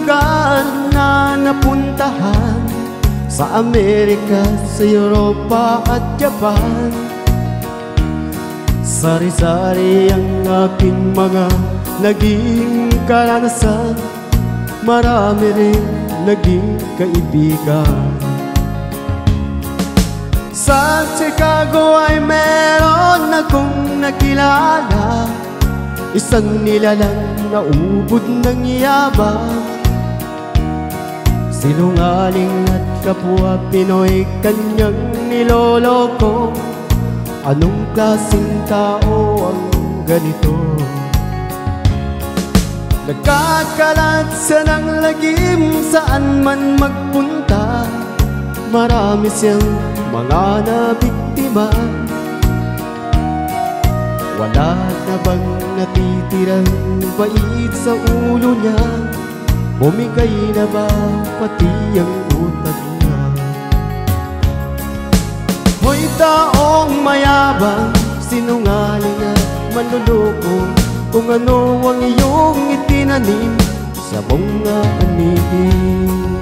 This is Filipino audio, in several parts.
lugar na napuntahan, sa Amerika, sa Europa at Japan. Sari-sari ang aking mga naging karanasan, marami rin naging kaibigan. Sa Chicago ay meron akong nakilala, isang nilalang na ubod ng yabang. Sinungaling at kapwa Pinoy kanyang niloloko. Anong klaseng tao ang ganito? Nagkakalat siya ng lagim saan man magpunta, marami siyang mga nabiktima. Wala na bang natitirang bait sa ulo niya? Bumigay na ba pati ang utak niya? Hoy taong mayabang, sinungaling at manluloko, kung ano ang iyong itinanim sa mga anihing.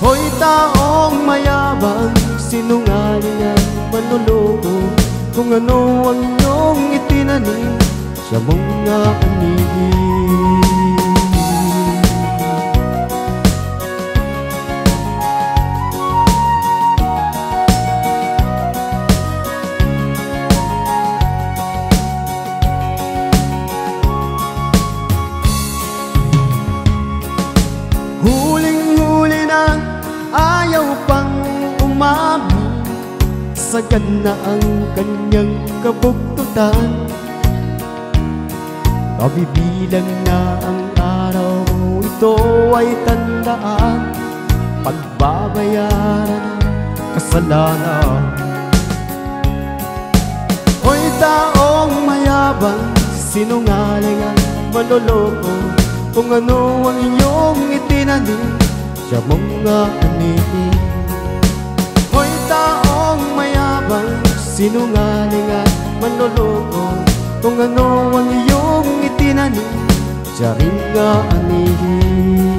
Hoy taong mayabang, sinungaling at manluloko, kung ano ang iyong itinanim sa mga anihing. Huling-huli na, ayaw pang umamin, sagad na ang kanyang kabugtutan. Kabibilang na ang araw, ito ay tandaan, pagbabayaran ng kasalanan. Hoy taong mayabang, sinungaling at manloloko, kung ano ang iyong itinanim sa mga anihing. Hoy taong mayabang, sinungaling at manloloko, kung ano ang iyong itinanim sa mga anihing.